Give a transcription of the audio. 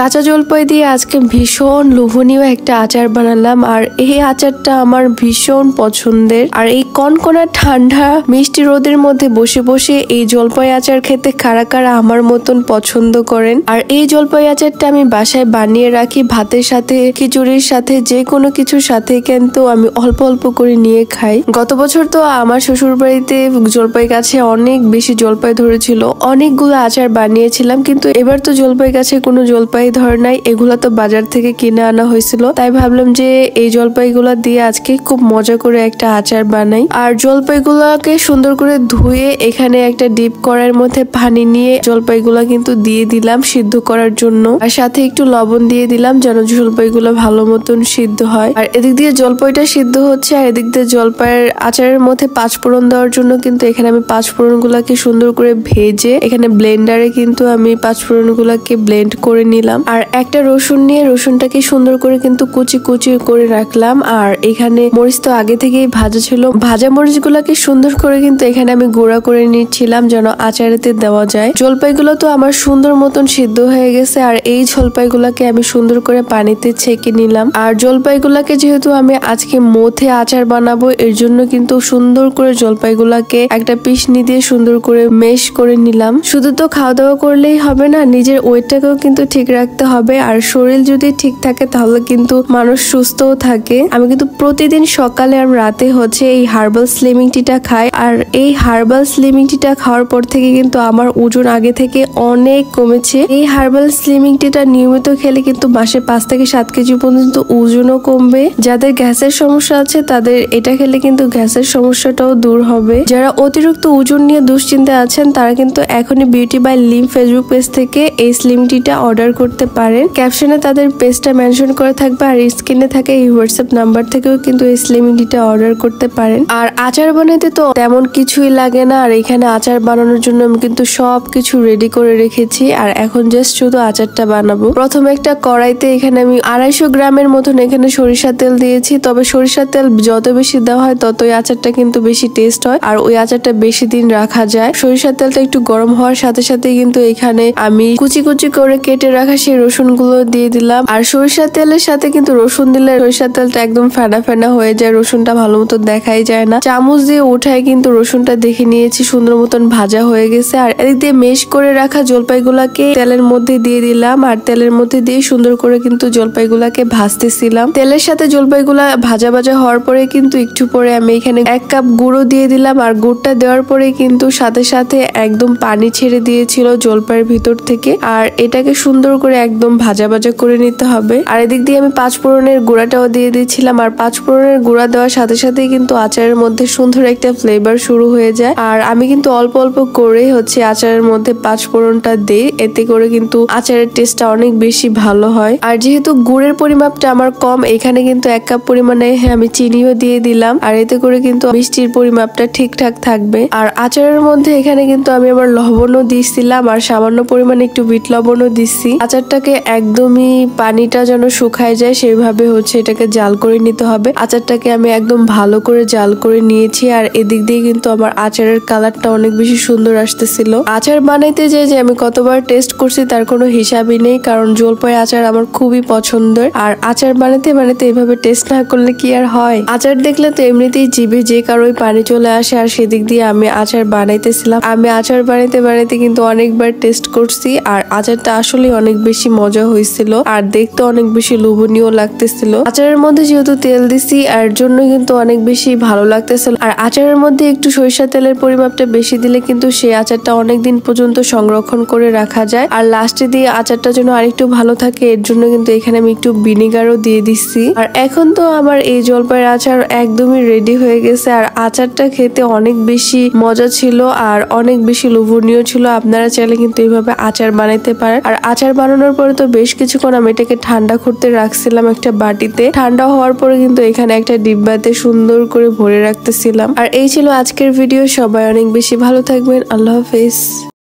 কাঁচা জলপাই দিয়ে আজকে ভীষণ লোভনীয় একটা আচার বানালাম। আর এই আচারটা আমার ভীষণ পছন্দের। আর এই কনকনা ঠান্ডা মিষ্টি রোদের মধ্যে বসে বসে এই জলপাই আচার খেতে কারা কারা আমার মতন পছন্দ করেন। আর এই জলপাই আচারটা আমি বাসায় বানিয়ে রাখি, ভাতের সাথে, খিচুড়ির সাথে, যে কোনো কিছুর সাথে কিন্তু আমি অল্প অল্প করে নিয়ে খাই। গত বছর তো আমার শ্বশুর বাড়িতে জলপাই গাছে অনেক বেশি জলপাই ধরেছিল, অনেকগুলো আচার বানিয়েছিলাম, কিন্তু এবার তো জলপাই গাছে কোনো জলপাই ধরে নাই, এগুলা তো বাজার থেকে কিনে আনা হয়েছিল। তাই ভাবলাম যে এই জলপাইগুলা দিয়ে আজকে খুব মজা করে একটা আচার বানাই। আর জলপাইগুলাকে সুন্দর করে ধুয়ে এখানে একটা ডিপ কড়াইয়ের মধ্যে পানি নিয়ে জলপাইগুলা কিন্তু দিয়ে দিলাম সিদ্ধ করার জন্য। আর সাথে একটু লবণ দিয়ে দিলাম যেন জলপাইগুলো ভালো মতন সিদ্ধ হয়। আর এদিক দিয়ে জলপাইটা সিদ্ধ হচ্ছে, আর এদিক দিয়ে জলপাইয়ের আচারের মধ্যে পাঁচফোড়ন দেওয়ার জন্য কিন্তু এখানে আমি পাঁচফোড়ন গুলাকে সুন্দর করে ভেজে এখানে ব্লেন্ডারে কিন্তু আমি পাঁচফোড়ন গুলাকে ব্লেন্ড করে নিলাম। আর একটা রসুন নিয়ে রসুনটাকে সুন্দর করে কিন্তু কুচি কুচি করে রাখলাম। আর এখানে মরিচ তো আগে থেকেই ভাজা ছিল, ভাজা মরিচ গুলাকে সুন্দর করে কিন্তু এখানে আমি গুঁড়া করে নিচ্ছিলাম যেন আচারেতে দেওয়া যায়। জলপাইগুলো তো আমার সুন্দর মতন সিদ্ধ হয়ে গেছে। আর এই জলপাইগুলাকে আমি সুন্দর করে পানিতে ছেঁকে নিলাম। আর জলপাইগুলাকে যেহেতু আমি আজকে মথে আচার বানাবো, এর জন্য কিন্তু সুন্দর করে জলপাইগুলাকে একটা পিষনি দিয়ে সুন্দর করে মেশ করে নিলাম। শুধু তো খাওয়া দাওয়া করলেই হবে না, নিজের ওয়েটটাকেও কিন্তু ঠিক রাখতে হবে। আর শরীর যদি ঠিক থাকে তাহলে কিন্তু মানুষ সুস্থও থাকে। আমি কিন্তু প্রতিদিন সকালে আর রাতে হচ্ছে এই হার্বাল স্লিমিং টিটা খাই। আর এই হার্বাল স্লিমিং টিটা খাওয়ার পর থেকে কিন্তু আমার ওজন আগে থেকে অনেক কমেছে। এই হার্বাল স্লিমিং টিটা নিয়মিত খেলে কিন্তু মাসে 5 থেকে 7 কেজি পর্যন্ত ওজনও কমবে। যাদের গ্যাসের সমস্যা আছে তাদের এটা খেলে কিন্তু গ্যাসের সমস্যাটাও দূর হবে। যারা অতিরিক্ত ওজন নিয়ে দুশ্চিন্তা আছেন তারা কিন্তু এখনই বিউটি বাই লিম ফেসবুক পেজ থেকে এই স্লিম টিটা অর্ডার করতে পারেন। ক্যাপশনে তাদের পেজটা মেনশন করে থাকবে, আর স্ক্রিনে থাকে এই হোয়াটসঅ্যাপ নাম্বার থেকেও কিন্তু এই স্লিম টিটা অর্ডার করতে পারেন। আর আচার বানাইতে তো তেমন কিছুই লাগে না। আর এখানে আচার বানানোর জন্য আমি কিন্তু সবকিছু রেডি করে রেখেছি। আর এখন জাস্ট শুধু আচারটা বানাবো। প্রথমে একটা কড়াইতে এখানে আমি 250 গ্রামের মতন এখানে সরিষার তেল দিয়েছি। তবে সরিষার তেল যত বেশি দেওয়া হয় ততই আচারটা কিন্তু বেশি টেস্ট হয়, আর ওই আচারটা বেশি দিন রাখা যায়। সরিষার তেলটা একটু গরম হওয়ার সাথে সাথে কিন্তু এখানে আমি কুচি কুচি করে কেটে রাখা সেই রসুন গুলো দিয়ে দিলাম। আর সরিষার তেলের সাথে কিন্তু রসুন দিলে সরিষার তেলটা একদম ফেনা ফেনা হয়ে যায়, রসুনটা ভালো মতো দেখাই যায় না। চামচ দিয়ে উঠায় কিন্তু রসুনটা দেখে নিয়েছি সুন্দর মতন ভাজা হয়ে গেছে। আর এদিক দিয়ে মেশ করে রাখা জলপাইগুলাকে তেলের মধ্যে দিয়ে দিলাম। আর তেলের মধ্যে দিয়ে সুন্দর করে কিন্তু জলপাইগুলাকে ভাজতেছিলাম। তেলের সাথে জলপাইগুলা ভাজা ভাজা হওয়ার পরে কিন্তু একটু পরে আমি এখানে 1 কাপ গুঁড়ো দিয়ে দিলাম। আর গুড়টা দেওয়ার পরে কিন্তু সাথে সাথে একদম পানি ছেড়ে দিয়েছিল জলপাইয়ের ভিতর থেকে। আর এটাকে সুন্দর করে একদম ভাজা ভাজা করে নিতে হবে। আর এদিক দিয়ে আমি পাঁচফোড়নের গুঁড়াটাও দিয়ে দিয়েছিলাম। আর পাঁচফোড়নের গুঁড়া দেওয়ার সাথে সাথেই কিন্তু আচারের মধ্যে সুন্দর একটা ফ্লেভার শুরু হয়ে যায়। আর আমি কিন্তু অল্প অল্প করে হচ্ছে আচারের মধ্যে পাঁচফোড়নটা দিই, এতে করে কিন্তু আচারের টেস্টটা অনেক বেশি ভালো হয়। আর যেহেতু গুড়ের পরিমাপটা আমার কম, এখানে কিন্তু 1 কাপ পরিমাণে আমি চিনিও দিয়ে দিলাম। আর এতে করে কিন্তু মিষ্টির পরিমাপটা ঠিকঠাক থাকবে। আর আচারের মধ্যে এখানে কিন্তু আমি আবার লবণও দিয়েছিলাম, আর সামান্য পরিমাণে একটু বিট লবণও দিচ্ছি। আচারটাকে একদমই পানিটা যেন শুকায় যায় সেইভাবে হচ্ছে এটাকে জাল করে নিতে হবে। আচারটাকে আমি একদম ভালো করে জাল করে নিয়েছি। আর এদিক দিয়ে কিন্তু আমার আচারের কালারটা অনেক বেশি সুন্দর আসতেছিল। আচার বানাইতে যে আমি কতবার টেস্ট করছি তার কোনো হিসাবই নেই, কারণ জলপাই আচার আমার খুবই পছন্দের। আর আচার বানাইতে বানাইতে এভাবে টেস্ট না করলে কি আর হয়। আচার দেখলে তো এমনিতেই জিভে যে কারোই পানি চলে আসে। আর সেদিক দিয়ে আমি আচার বানাইতেছিলাম। আমি আচার বানাইতে বানাইতে কিন্তু অনেকবার টেস্ট করছি। আর আচারটা আসলে অনেক বেশি মজা হয়েছিল, আর দেখতে অনেক বেশি লোভনীয় লাগতেছিল। আচারের মধ্যে যেহেতু তেল দিছি আর জন্য কিন্তু অনেক বেশি ভালো লাগতেছিল। আর আচারের মধ্যে একটু সরিষা তেলের পরিমাপটা বেশি দিলে কিন্তু সেই আচারটা অনেক দিন পর্যন্ত সংরক্ষণ করে রাখা যায়। আর লাস্টে দিয়ে আচারটা যেন আরেকটু ভালো থাকে এর জন্য কিন্তু এখানে আমি একটু ভিনেগারও দিয়ে দিচ্ছি। আর এখন তো আমার এই জলপাইয়ের আচার একদমই রেডি হয়ে গেছে। আর আচারটা খেতে অনেক বেশি মজা ছিল আর অনেক বেশি লোভনীয় ছিল। আপনারা চাইলে কিন্তু এইভাবে আচার বানাইতে পারেন। আর আচার বানানোর পরে তো বেশ কিছুক্ষণ আমি এটাকে ঠান্ডা করতে রাখছিলাম একটা বাটিতে। ঠান্ডা হওয়ার পরে কিন্তু এখানে একটা ডিব্বাতে সুন্দর করে ভরে রাখতেছিলাম। আর এই ছিল আজকের ভিডিও। সবাই অনেক বেশি ভালো থাকবেন। আল্লাহ হাফেজ।